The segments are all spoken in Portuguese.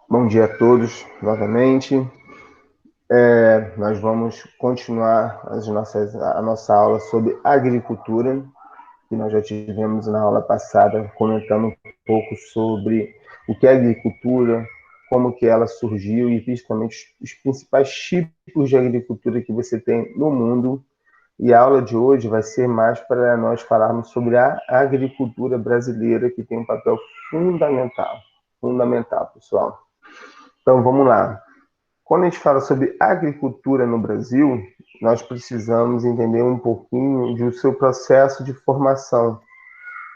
Bom dia a todos novamente. Nós vamos continuar a nossa aula sobre agricultura, que nós já tivemos na aula passada, comentando um pouco sobre o que é agricultura, como que ela surgiu e principalmente os principais tipos de agricultura que você tem no mundo. E a aula de hoje vai ser mais para nós falarmos sobre a agricultura brasileira, que tem um papel fundamental. Fundamental, pessoal. Então, vamos lá. Quando a gente fala sobre agricultura no Brasil, nós precisamos entender um pouquinho do seu processo de formação.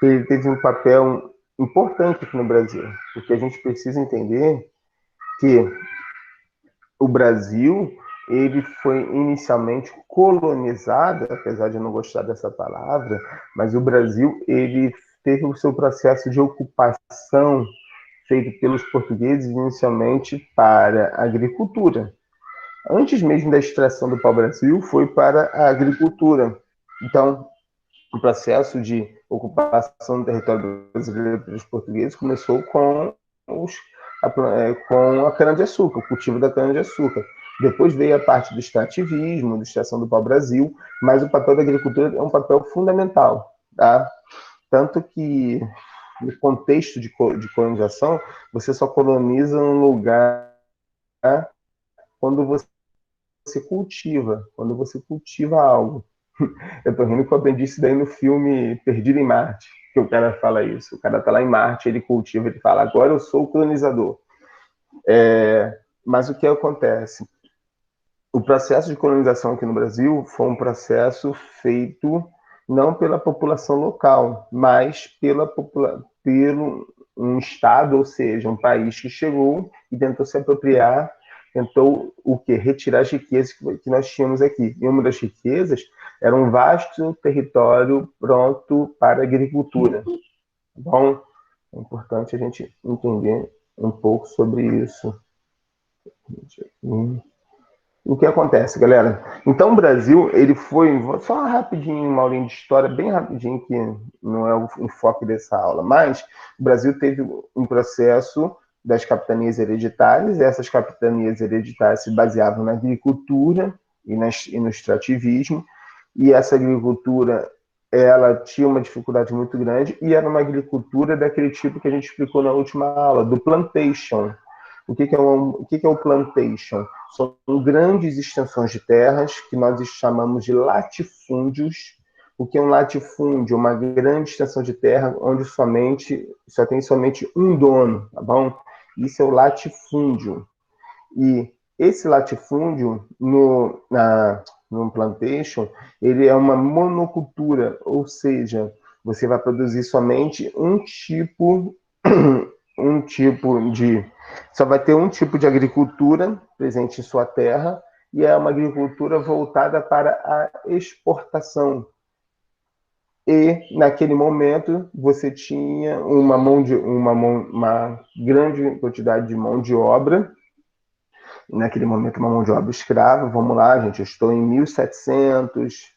Ele teve um papel importante aqui no Brasil, porque a gente precisa entender que o Brasil ele foi inicialmente colonizado, apesar de eu não gostar dessa palavra, mas o Brasil ele teve o seu processo de ocupação feito pelos portugueses inicialmente para a agricultura. Antes mesmo da extração do pau-brasil, foi para a agricultura. Então, o processo de ocupação do território brasileiro pelos portugueses começou com a cana-de-açúcar, o cultivo da cana-de-açúcar. Depois veio a parte do extrativismo, da extração do pau-brasil, mas o papel da agricultura é um papel fundamental. Tá? Tanto que, no contexto de colonização, você só coloniza um lugar quando você cultiva algo. Eu tô rindo que eu aprendi isso daí no filme Perdido em Marte, que o cara fala isso. O cara tá lá em Marte, ele cultiva, ele fala, agora eu sou o colonizador. Mas o que acontece? O processo de colonização aqui no Brasil foi um processo feito não pela população local, mas pelo um Estado, ou seja, um país que chegou e tentou se apropriar, tentou o quê? Retirar as riquezas que nós tínhamos aqui. E uma das riquezas era um vasto território pronto para a agricultura. Bom, é importante a gente entender um pouco sobre isso. O que acontece, galera? Então, o Brasil, ele foi. Só rapidinho, uma aulinha de história, bem rapidinho, que não é o enfoque dessa aula, mas o Brasil teve um processo das capitanias hereditárias, e essas capitanias hereditárias se baseavam na agricultura e no extrativismo, e essa agricultura ela tinha uma dificuldade muito grande, e era uma agricultura daquele tipo que a gente explicou na última aula, do plantation. O que é o plantation? São grandes extensões de terras que nós chamamos de latifúndios. O que é um latifúndio? Uma grande extensão de terra onde só tem somente um dono, tá bom? Isso é o latifúndio. E esse latifúndio no plantation, ele é uma monocultura, ou seja, você vai produzir somente um tipo de só vai ter um tipo de agricultura presente em sua terra e é uma agricultura voltada para a exportação. E naquele momento você tinha uma grande quantidade de mão de obra. Naquele momento uma mão de obra escrava. Vamos lá, gente, eu estou em 1700,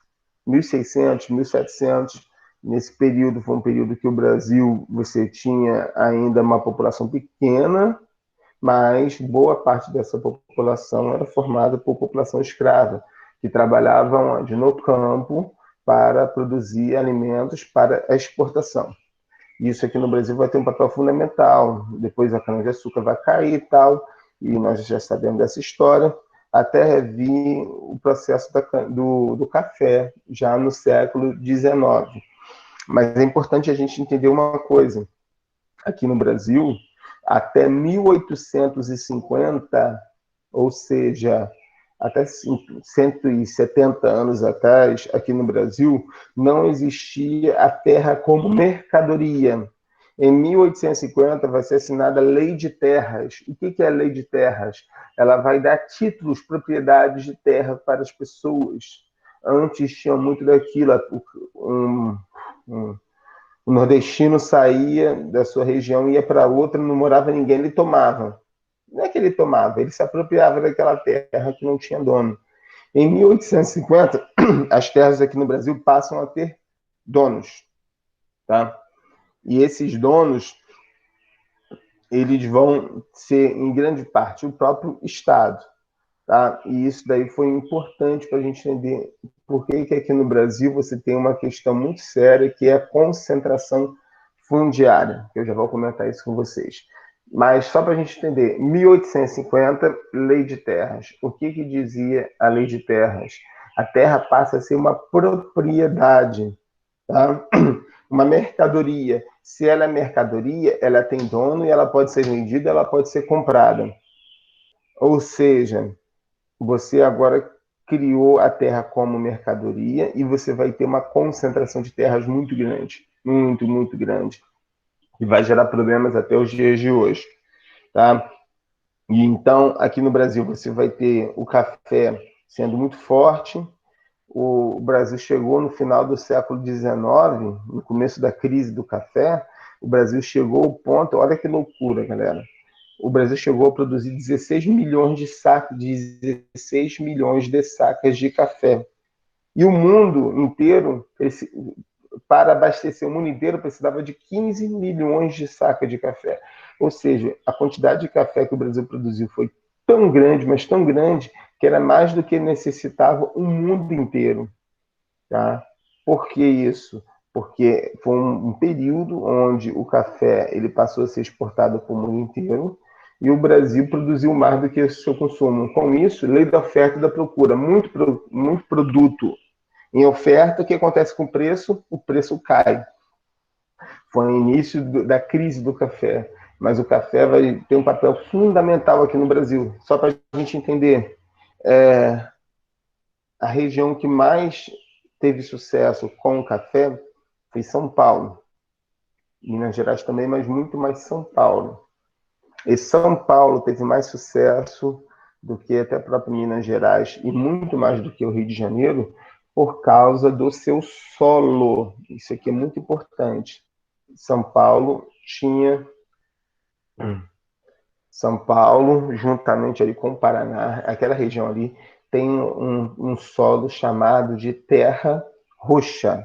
1600, 1700. Nesse período foi um período que o Brasil você tinha ainda uma população pequena, mas boa parte dessa população era formada por população escrava, que trabalhavam onde? No campo para produzir alimentos para a exportação. Isso aqui no Brasil vai ter um papel fundamental. Depois a cana-de-açúcar vai cair e tal, e nós já sabemos dessa história, até vir o processo do café, já no século XIX. Mas é importante a gente entender uma coisa. Aqui no Brasil, até 1850, ou seja, até 170 anos atrás, aqui no Brasil, não existia a terra como mercadoria. Em 1850 vai ser assinada a Lei de Terras. O que é a Lei de Terras? Ela vai dar títulos, propriedades de terra para as pessoas. Antes tinha muito daquilo, um o nordestino saía da sua região, ia para outra, não morava ninguém, ele tomava. Não é que ele tomava, ele se apropriava daquela terra que não tinha dono. Em 1850, as terras aqui no Brasil passam a ter donos, tá? E esses donos, eles vão ser, em grande parte, o próprio Estado. Tá? E isso daí foi importante para a gente entender por que aqui no Brasil você tem uma questão muito séria, que é a concentração fundiária, que eu já vou comentar isso com vocês. Mas só para a gente entender, 1850, Lei de Terras. O que dizia a Lei de Terras? A terra passa a ser uma propriedade, tá? Uma mercadoria. Se ela é mercadoria, ela tem dono e ela pode ser vendida, ela pode ser comprada. Ou seja, você agora criou a terra como mercadoria e você vai ter uma concentração de terras muito grande, muito, muito grande, e vai gerar problemas até os dias de hoje, tá? E então, aqui no Brasil, você vai ter o café sendo muito forte. O Brasil chegou no final do século XIX, no começo da crise do café, o Brasil chegou ao ponto, olha que loucura, galera, o Brasil chegou a produzir 16 milhões de sacas, 16 milhões de sacas de café. E o mundo inteiro, para abastecer o mundo inteiro, precisava de 15 milhões de sacas de café. Ou seja, a quantidade de café que o Brasil produziu foi tão grande, mas tão grande, que era mais do que necessitava o mundo inteiro. Tá? Por que isso? Porque foi um período onde o café ele passou a ser exportado para o mundo inteiro e o Brasil produziu mais do que o seu consumo. Com isso, lei da oferta e da procura, muito produto em oferta, o que acontece com o preço? O preço cai. Foi o início da crise do café, mas o café vai ter um papel fundamental aqui no Brasil. Só para a gente entender, a região que mais teve sucesso com o café foi São Paulo. Minas Gerais também, mas muito mais São Paulo. E São Paulo teve mais sucesso do que até a própria Minas Gerais e muito mais do que o Rio de Janeiro por causa do seu solo. Isso aqui é muito importante. São Paulo tinha São Paulo, juntamente ali com o Paraná, aquela região ali, tem um solo chamado de terra roxa,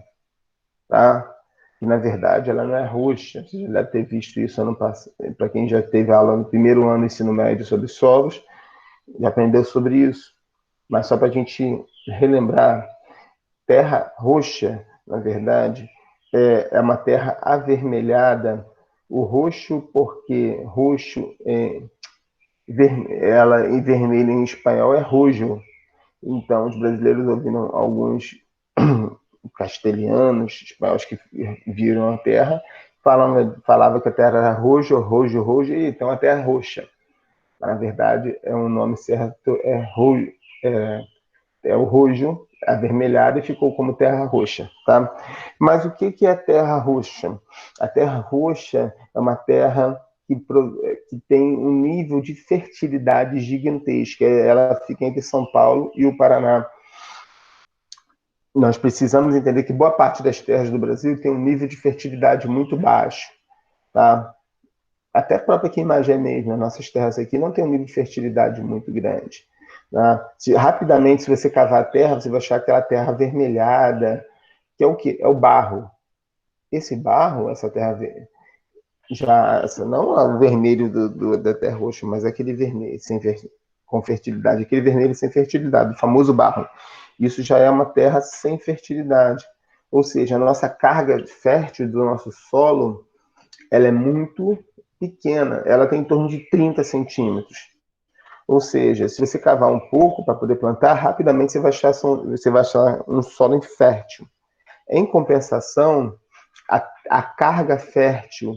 tá? E, na verdade, ela não é roxa. Você já deve ter visto isso ano passado. Para quem já teve aula no primeiro ano do ensino médio sobre solos, já aprendeu sobre isso. Mas só para a gente relembrar, terra roxa, na verdade, é uma terra avermelhada. O roxo, porque roxo, ela em vermelho em espanhol é rojo. Então, os brasileiros ouviram alguns castelhanos, espanhóis que viram a terra, falava que a terra era rojo, rojo, rojo, e então a terra é roxa. Na verdade, é um nome certo, rojo, é o rojo avermelhado e ficou como terra roxa, tá? Mas o que é a terra roxa? A terra roxa é uma terra que tem um nível de fertilidade gigantesca. Ela fica entre São Paulo e o Paraná. Nós precisamos entender que boa parte das terras do Brasil tem um nível de fertilidade muito baixo, tá? Até a própria aqui em Magé mesmo, as nossas terras aqui não tem um nível de fertilidade muito grande. Tá? Rapidamente, se você cavar a terra, você vai achar aquela terra avermelhada, que é o quê? É o barro. Esse barro, essa terra já, não o vermelho da terra roxa, mas aquele vermelho com fertilidade, aquele vermelho sem fertilidade, o famoso barro. Isso já é uma terra sem fertilidade. Ou seja, a nossa carga fértil do nosso solo, ela é muito pequena, ela tem em torno de 30 centímetros. Ou seja, se você cavar um pouco para poder plantar, rapidamente você vai achar um solo infértil. Em compensação, a carga fértil,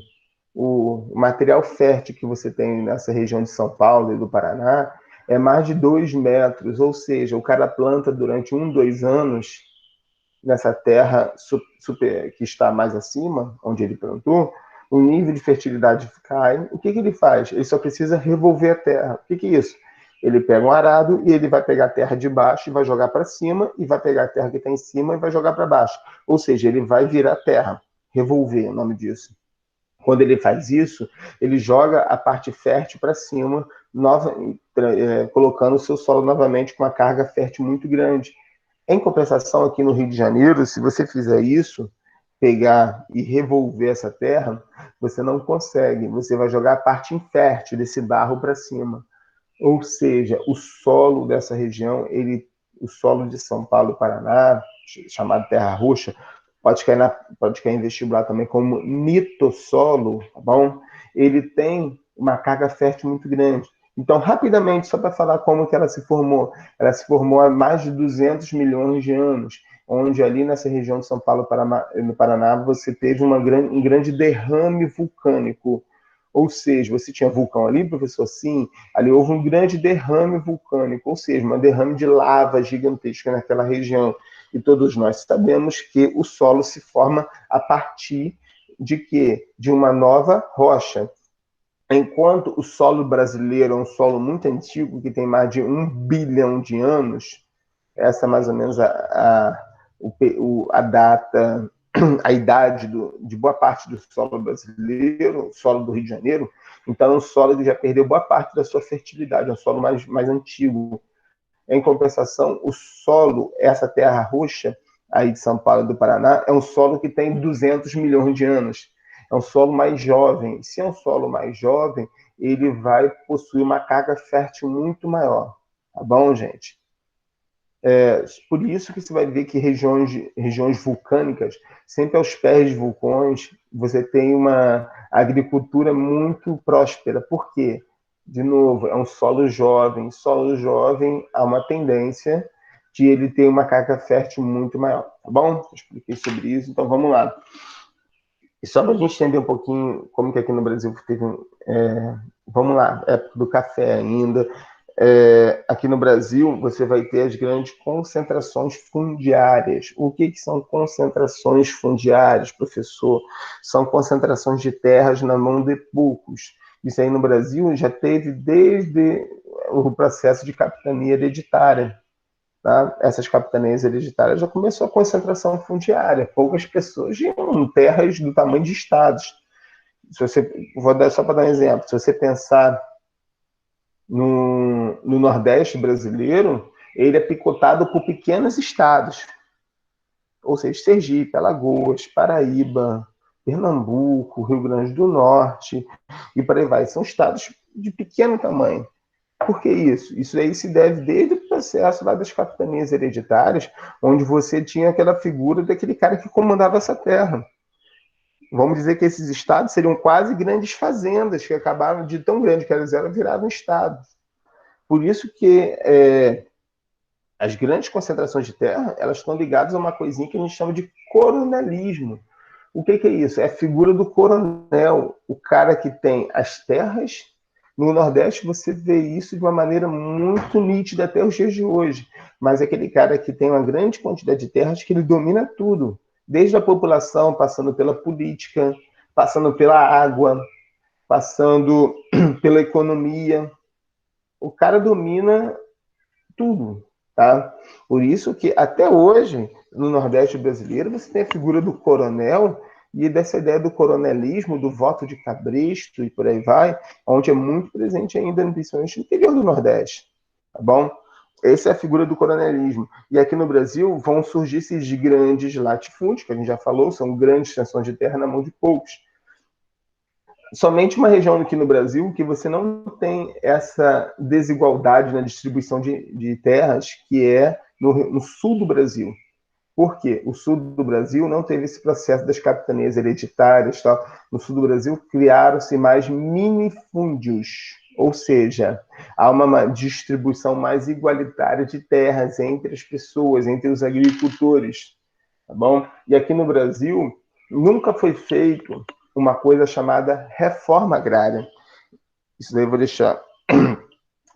o material fértil que você tem nessa região de São Paulo e do Paraná é mais de 2 metros, ou seja, o cara planta durante 2 anos nessa terra que está mais acima, onde ele plantou, o nível de fertilidade cai. O que ele faz? Ele só precisa revolver a terra. O que é isso? Ele pega um arado e ele vai pegar a terra de baixo e vai jogar para cima, e vai pegar a terra que está em cima e vai jogar para baixo. Ou seja, ele vai virar terra, revolver, o nome disso. Quando ele faz isso, ele joga a parte fértil para cima, colocando o seu solo novamente com uma carga fértil muito grande. Em compensação, aqui no Rio de Janeiro, se você fizer isso, pegar e revolver essa terra, você não consegue. Você vai jogar a parte infértil desse barro para cima. Ou seja, o solo dessa região, o solo de São Paulo, Paraná, chamado Terra Roxa, pode cair em vestibular também como nitossolo, tá bom? Ele tem uma carga fértil muito grande. Então, rapidamente, só para falar como que ela se formou há mais de 200 milhões de anos, onde ali nessa região de São Paulo, no Paraná, você teve um grande derrame vulcânico. Ou seja, você tinha vulcão ali, professor? Sim, ali houve um grande derrame vulcânico, ou seja, um derrame de lava gigantesca naquela região. E todos nós sabemos que o solo se forma a partir de quê? De uma nova rocha. Enquanto o solo brasileiro é um solo muito antigo, que tem mais de 1 bilhão de anos, essa é mais ou menos a data, a idade de boa parte do solo brasileiro, solo do Rio de Janeiro. Então é um solo que já perdeu boa parte da sua fertilidade, é um solo mais antigo. Em compensação, o solo, essa terra roxa aí de São Paulo e do Paraná, é um solo que tem 200 milhões de anos. É um solo mais jovem. Se é um solo mais jovem, ele vai possuir uma carga fértil muito maior. Tá bom, gente? Por isso que você vai ver que regiões vulcânicas, sempre aos pés de vulcões, você tem uma agricultura muito próspera. Por quê? De novo, é um solo jovem. Solo jovem há uma tendência de ele ter uma carga fértil muito maior. Tá bom? Eu expliquei sobre isso, então vamos lá. E só para a gente entender um pouquinho como que aqui no Brasil teve... vamos lá, época do café ainda. Aqui no Brasil, você vai ter as grandes concentrações fundiárias. O que são concentrações fundiárias, professor? São concentrações de terras na mão de poucos. Isso aí no Brasil já teve desde o processo de capitania hereditária. Tá? Essas capitanias hereditárias já começou a concentração fundiária. Poucas pessoas tinham terras do tamanho de estados. Vou dar só para dar um exemplo. Se você pensar no Nordeste brasileiro, ele é picotado por pequenos estados, ou seja, Sergipe, Alagoas, Paraíba, Pernambuco, Rio Grande do Norte, e por aí vai. São estados de pequeno tamanho. Por que isso? Isso aí se deve desde o processo lá das capitanias hereditárias, onde você tinha aquela figura daquele cara que comandava essa terra. Vamos dizer que esses estados seriam quase grandes fazendas, que acabaram de tão grande que elas eram, viraram estados. Por isso que as grandes concentrações de terra, elas estão ligadas a uma coisinha que a gente chama de coronelismo. O que é isso? É a figura do coronel, o cara que tem as terras. No Nordeste você vê isso de uma maneira muito nítida até os dias de hoje. Mas é aquele cara que tem uma grande quantidade de terras que ele domina tudo. Desde a população, passando pela política, passando pela água, passando pela economia. O cara domina tudo, tá? Por isso que até hoje, no Nordeste brasileiro, você tem a figura do coronel e dessa ideia do coronelismo, do voto de cabresto e por aí vai, onde é muito presente ainda, principalmente no interior do Nordeste, tá bom? Essa é a figura do coronelismo. E aqui no Brasil vão surgir esses grandes latifúndios, que a gente já falou, são grandes extensões de terra na mão de poucos. Somente uma região aqui no Brasil que você não tem essa desigualdade na distribuição de terras, que é no sul do Brasil. Por quê? O sul do Brasil não teve esse processo das capitanias hereditárias. Tal. No sul do Brasil criaram-se mais minifúndios, ou seja, há uma distribuição mais igualitária de terras entre as pessoas, entre os agricultores. Tá bom? E aqui no Brasil nunca foi feito uma coisa chamada reforma agrária. Isso daí eu vou deixar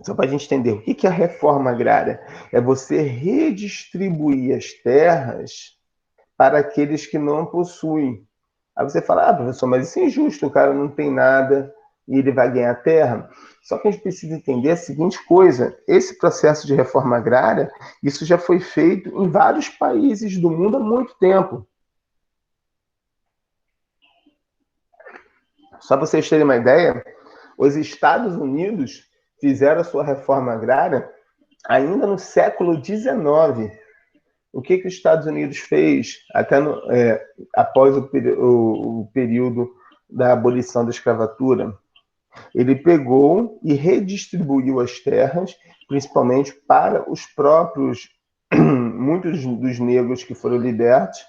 só para a gente entender. O que é a reforma agrária? É você redistribuir as terras para aqueles que não possuem. Aí você fala, professor, mas isso é injusto, o cara não tem nada e ele vai ganhar terra. Só que a gente precisa entender a seguinte coisa, esse processo de reforma agrária, isso já foi feito em vários países do mundo há muito tempo. Só para vocês terem uma ideia, os Estados Unidos fizeram a sua reforma agrária ainda no século XIX. O que os Estados Unidos fez até após o período da abolição da escravatura? Ele pegou e redistribuiu as terras, principalmente para os próprios, muitos dos negros que foram libertos,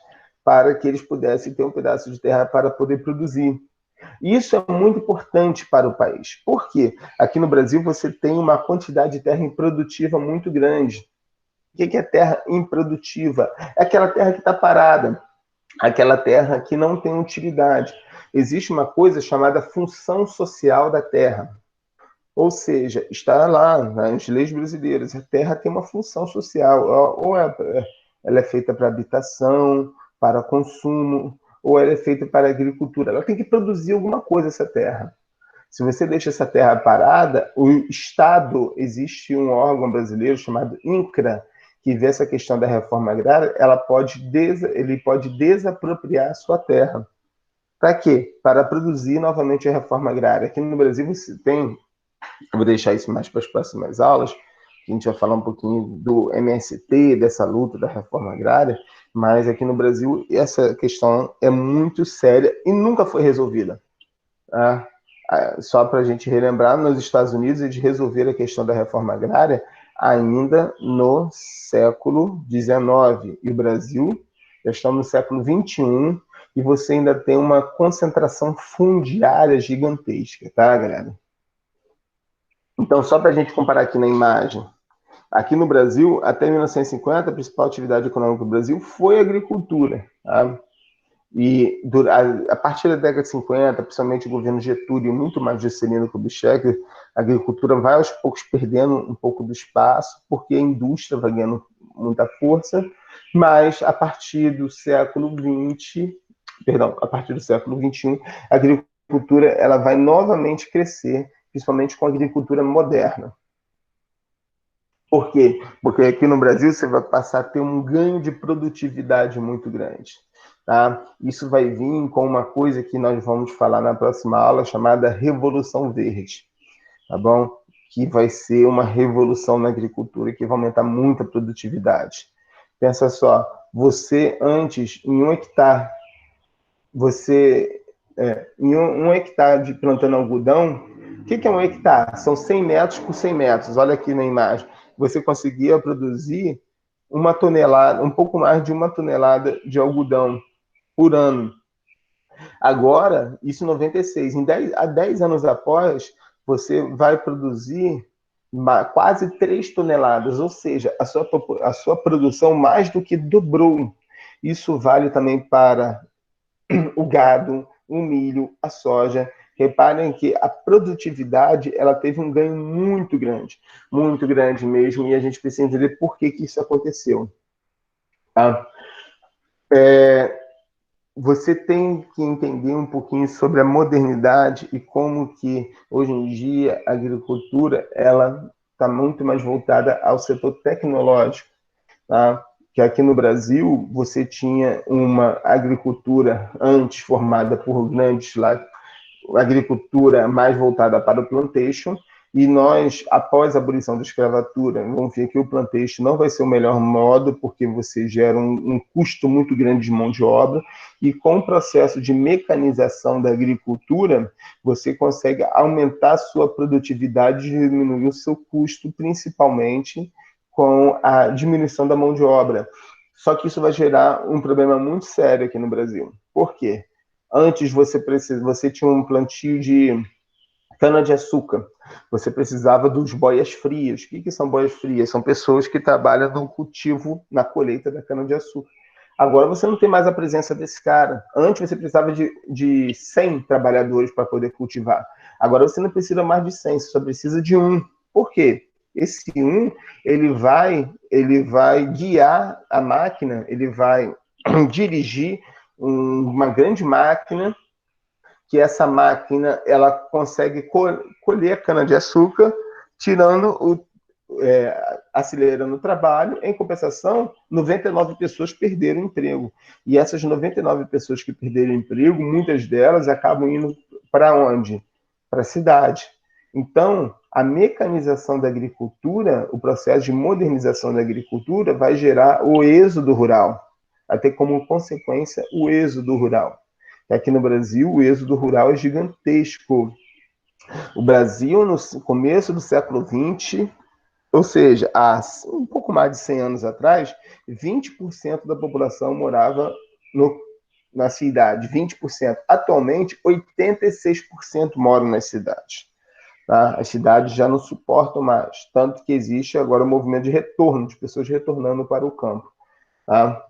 para que eles pudessem ter um pedaço de terra para poder produzir. Isso é muito importante para o país. Por quê? Aqui no Brasil você tem uma quantidade de terra improdutiva muito grande. O que é terra improdutiva? É aquela terra que está parada, aquela terra que não tem utilidade. Existe uma coisa chamada função social da terra. Ou seja, está lá nas leis brasileiras, a terra tem uma função social, ou ela é feita para habitação, para consumo, ou ela é feita para agricultura. Ela tem que produzir alguma coisa, essa terra. Se você deixa essa terra parada, o Estado, existe um órgão brasileiro chamado INCRA, que vê essa questão da reforma agrária, ele pode desapropriar a sua terra. Para quê? Para produzir novamente a reforma agrária. Aqui no Brasil você tem, eu vou deixar isso mais para as próximas aulas, a gente vai falar um pouquinho do MST, dessa luta da reforma agrária, mas aqui no Brasil essa questão é muito séria e nunca foi resolvida. Só para a gente relembrar, nos Estados Unidos eles resolveram a questão da reforma agrária ainda no século XIX, e o Brasil já estamos no século XXI, e você ainda tem uma concentração fundiária gigantesca, tá, galera? Então, só para a gente comparar aqui na imagem, aqui no Brasil, até 1950, a principal atividade econômica do Brasil foi a agricultura, tá? E a partir da década de 50, principalmente o governo Getúlio, muito mais Juscelino Kubitschek, a agricultura vai aos poucos perdendo um pouco do espaço, porque a indústria vai ganhando muita força, mas a partir do século a partir do século XXI, a agricultura ela vai novamente crescer, principalmente com a agricultura moderna. Por quê? Porque aqui no Brasil você vai passar a ter um ganho de produtividade muito grande. Tá? Isso vai vir com uma coisa que nós vamos falar na próxima aula, chamada Revolução Verde. Tá bom? Que vai ser uma revolução na agricultura, que vai aumentar muito a produtividade. Pensa só, você antes, em 1 hectare, em um hectare de plantando algodão, o que é 1 hectare? São 100 metros por 100 metros. Olha aqui na imagem. Você conseguia produzir uma tonelada, um pouco mais de 1 tonelada de algodão por ano. Agora, isso em 96, há 10 anos após, você vai produzir quase 3 toneladas, ou seja, a sua produção mais do que dobrou. Isso vale também para o gado, o milho, a soja. Reparem que a produtividade ela teve um ganho muito grande mesmo, e a gente precisa entender por que isso aconteceu. Tá? Você tem que entender um pouquinho sobre a modernidade e como que, hoje em dia, a agricultura ela está muito mais voltada ao setor tecnológico. Tá? Que aqui no Brasil, você tinha uma agricultura antes formada por grandes agricultura mais voltada para o plantation, e nós, após a abolição da escravatura, vamos ver que o plantation não vai ser o melhor modo, porque você gera um custo muito grande de mão de obra, e com o processo de mecanização da agricultura, você consegue aumentar a sua produtividade e diminuir o seu custo, principalmente com a diminuição da mão de obra. Só que isso vai gerar um problema muito sério aqui no Brasil. Por quê? Antes você tinha um plantio de cana-de-açúcar. Você precisava dos boias frias. O que são boias frias? São pessoas que trabalham no cultivo, na colheita da cana-de-açúcar. Agora você não tem mais a presença desse cara. Antes você precisava de 100 trabalhadores para poder cultivar. Agora você não precisa mais de 100, você só precisa de 1. Por quê? Esse 1, ele vai guiar a máquina, ele vai dirigir uma grande máquina, que essa máquina ela consegue colher a cana-de-açúcar, acelerando o trabalho. Em compensação, 99 pessoas perderam o emprego. E essas 99 pessoas que perderam o emprego, muitas delas acabam indo para onde? Para a cidade. Então, a mecanização da agricultura, o processo de modernização da agricultura vai gerar o êxodo rural, vai ter como consequência o êxodo rural. Aqui no Brasil, o êxodo rural é gigantesco. O Brasil, no começo do século XX, ou seja, há um pouco mais de 100 anos atrás, 20% da população morava na cidade, 20%. Atualmente, 86% moram nas cidades. Tá? As cidades já não suportam mais, tanto que existe agora um movimento de retorno, de pessoas retornando para o campo. Tá?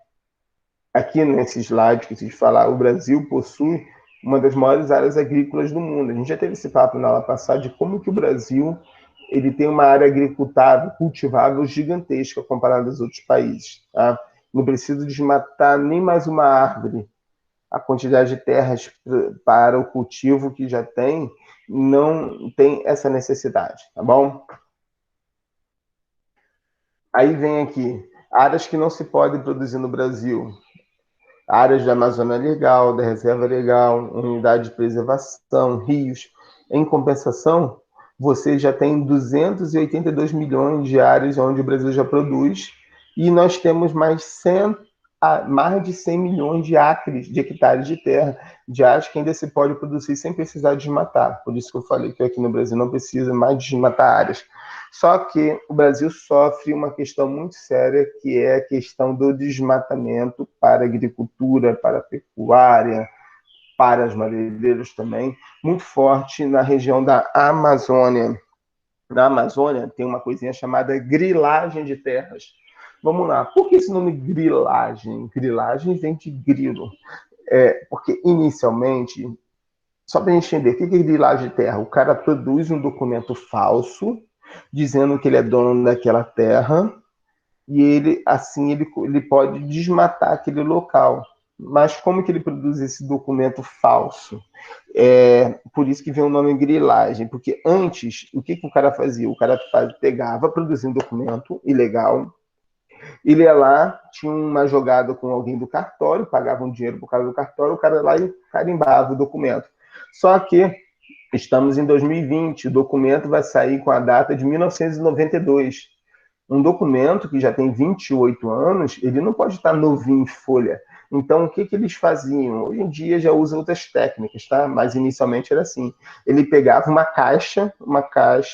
Aqui nesse slide que eu quis falar, o Brasil possui uma das maiores áreas agrícolas do mundo. A gente já teve esse papo na aula passada de como que o Brasil ele tem uma área agricultável, cultivável gigantesca comparada aos outros países. Tá? Não precisa desmatar nem mais uma árvore. A quantidade de terras para o cultivo que já tem não tem essa necessidade, tá bom? Aí vem aqui, áreas que não se podem produzir no Brasil. Áreas da Amazônia Legal, da Reserva Legal, unidade de preservação, rios. Em compensação, você já tem 282 milhões de áreas onde o Brasil já produz, e nós temos mais de 100 milhões de acres, de hectares de terra, de áreas que ainda se pode produzir sem precisar desmatar. Por isso que eu falei que aqui no Brasil não precisa mais desmatar áreas. Só que o Brasil sofre uma questão muito séria, que é a questão do desmatamento para a agricultura, para a pecuária, para as madeireiras também, muito forte na região da Amazônia. Na Amazônia tem uma coisinha chamada grilagem de terras. Vamos lá, por que esse nome grilagem? Grilagem vem de grilo. Porque inicialmente, só para a gente entender, o que é grilagem de terra? O cara produz um documento falso, dizendo que ele é dono daquela terra, e ele, assim, ele pode desmatar aquele local. Mas como que ele produz esse documento falso? Por isso que vem o nome grilagem, porque antes, o que o cara fazia? O cara pegava, produzia um documento ilegal, ele ia lá, tinha uma jogada com alguém do cartório, pagava um dinheiro pro cara do cartório, o cara ia lá e carimbava o documento. Só que estamos em 2020, o documento vai sair com a data de 1992. Um documento que já tem 28 anos, ele não pode estar novinho em folha. Então, o que eles faziam? Hoje em dia já usa outras técnicas, tá? Mas inicialmente era assim. Ele pegava uma caixa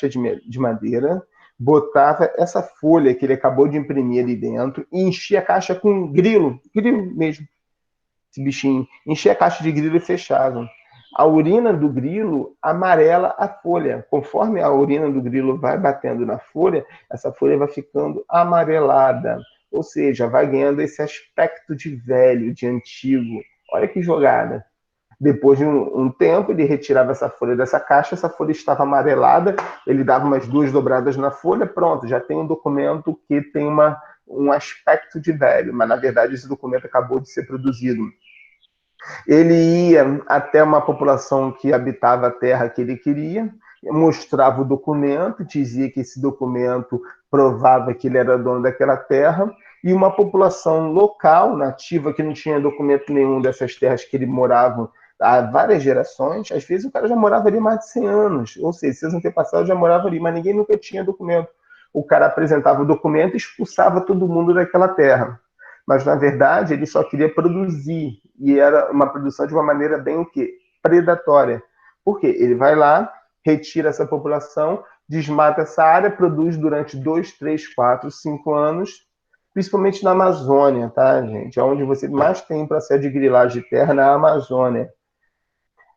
de madeira, botava essa folha que ele acabou de imprimir ali dentro e enchia a caixa com grilo mesmo, esse bichinho. Enchia a caixa de grilo e fechava. A urina do grilo amarela a folha. Conforme a urina do grilo vai batendo na folha, essa folha vai ficando amarelada. Ou seja, vai ganhando esse aspecto de velho, de antigo. Olha que jogada. Depois de um tempo, ele retirava essa folha dessa caixa, essa folha estava amarelada, ele dava umas 2 dobradas na folha, pronto, já tem um documento que tem um aspecto de velho, mas na verdade esse documento acabou de ser produzido. Ele ia até uma população que habitava a terra que ele queria, mostrava o documento, dizia que esse documento provava que ele era dono daquela terra, e uma população local, nativa, que não tinha documento nenhum dessas terras que ele morava há várias gerações, às vezes o cara já morava ali há mais de 100 anos, ou seja, seus antepassados já moravam ali, mas ninguém nunca tinha documento. O cara apresentava o documento e expulsava todo mundo daquela terra. Mas, na verdade, ele só queria produzir, e era uma produção de uma maneira bem o quê? Predatória. Por quê? Ele vai lá, retira essa população, desmata essa área, produz durante 2, 3, 4, 5 anos, principalmente na Amazônia, tá, gente? É onde você mais tem processo de grilagem de terra, na Amazônia.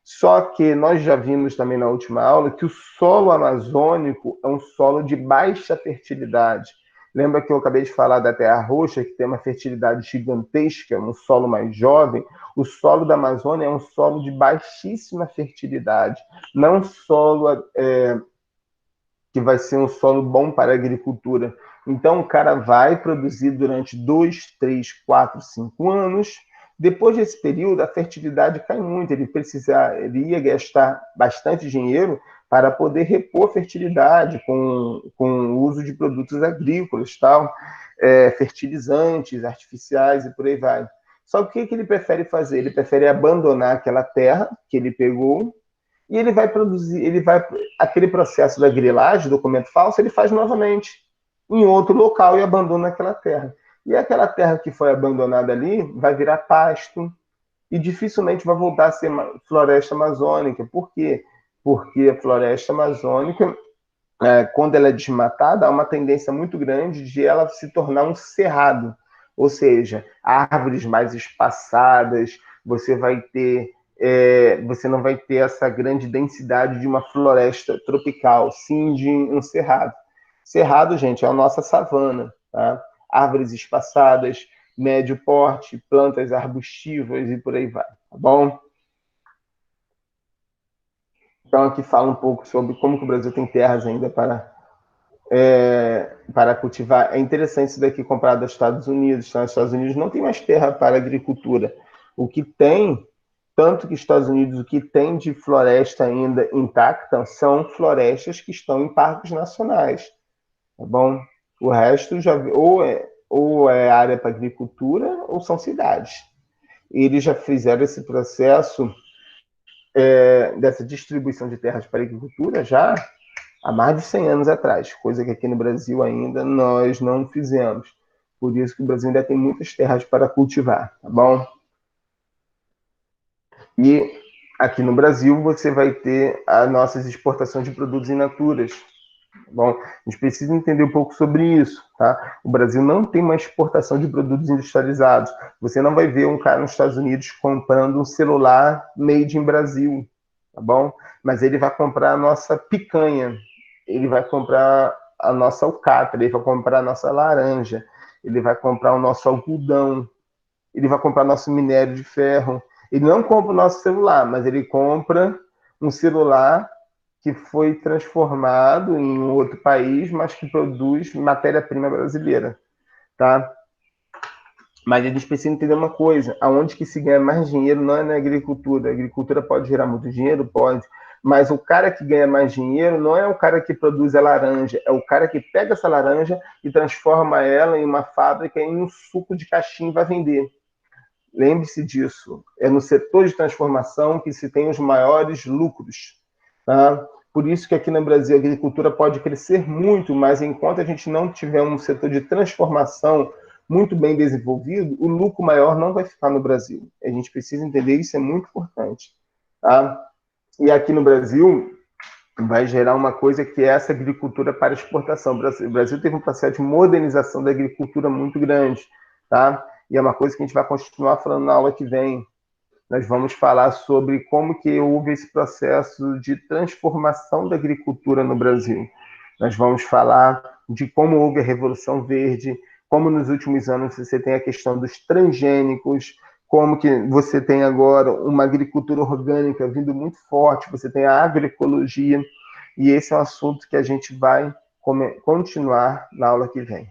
Só que nós já vimos também na última aula que o solo amazônico é um solo de baixa fertilidade. Lembra que eu acabei de falar da terra roxa, que tem uma fertilidade gigantesca, um solo mais jovem? O solo da Amazônia é um solo de baixíssima fertilidade, não solo que vai ser um solo bom para a agricultura. Então, o cara vai produzir durante 2, 3, 4, 5 anos. Depois desse período, a fertilidade cai muito. Ele ia gastar bastante dinheiro para poder repor a fertilidade com o uso de produtos agrícolas, tal, fertilizantes artificiais e por aí vai. Só que o que ele prefere fazer? Ele prefere abandonar aquela terra que ele pegou e ele vai produzir, aquele processo da grilagem, documento falso, ele faz novamente em outro local e abandona aquela terra. E aquela terra que foi abandonada ali vai virar pasto e dificilmente vai voltar a ser floresta amazônica. Por quê? Porque a floresta amazônica, quando ela é desmatada, há uma tendência muito grande de ela se tornar um cerrado, ou seja, árvores mais espaçadas, você não vai ter essa grande densidade de uma floresta tropical, sim de um cerrado. Cerrado, gente, é a nossa savana, tá? Árvores espaçadas, médio porte, plantas arbustivas e por aí vai, tá bom? Então aqui fala um pouco sobre como que o Brasil tem terras ainda para cultivar. É interessante isso daqui comprado dos Estados Unidos. Tá? Os Estados Unidos não tem mais terra para agricultura. O que tem, tanto que os Estados Unidos, o que tem de floresta ainda intacta são florestas que estão em parques nacionais, tá bom? O resto já ou é área para agricultura ou são cidades. Eles já fizeram esse processo dessa distribuição de terras para agricultura já há mais de 100 anos atrás, coisa que aqui no Brasil ainda nós não fizemos. Por isso que o Brasil ainda tem muitas terras para cultivar, tá bom? E aqui no Brasil você vai ter as nossas exportações de produtos in naturas. Tá bom, a gente precisa entender um pouco sobre isso, tá? O Brasil não tem uma exportação de produtos industrializados. Você não vai ver um cara nos Estados Unidos comprando um celular made in Brasil, tá bom? Mas ele vai comprar a nossa picanha, ele vai comprar a nossa alcatra, ele vai comprar a nossa laranja, ele vai comprar o nosso algodão, ele vai comprar nosso minério de ferro. Ele não compra o nosso celular, mas ele compra um celular que foi transformado em outro país, mas que produz matéria-prima brasileira, tá? Mas a gente precisa entender uma coisa, aonde que se ganha mais dinheiro não é na agricultura. A agricultura pode gerar muito dinheiro? Pode. Mas o cara que ganha mais dinheiro não é o cara que produz a laranja, é o cara que pega essa laranja e transforma ela em uma fábrica em um suco de caixinha e vai vender. Lembre-se disso. É no setor de transformação que se tem os maiores lucros. Tá? Por isso que aqui no Brasil a agricultura pode crescer muito, mas enquanto a gente não tiver um setor de transformação muito bem desenvolvido, o lucro maior não vai ficar no Brasil. A gente precisa entender isso, é muito importante. Tá? E aqui no Brasil vai gerar uma coisa que é essa agricultura para exportação. O Brasil teve um processo de modernização da agricultura muito grande, tá? E é uma coisa que a gente vai continuar falando na aula que vem. Nós vamos falar sobre como que houve esse processo de transformação da agricultura no Brasil. Nós vamos falar de como houve a Revolução Verde, como nos últimos anos você tem a questão dos transgênicos, como que você tem agora uma agricultura orgânica vindo muito forte, você tem a agroecologia, e esse é um assunto que a gente vai continuar na aula que vem.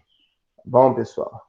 Bom, pessoal?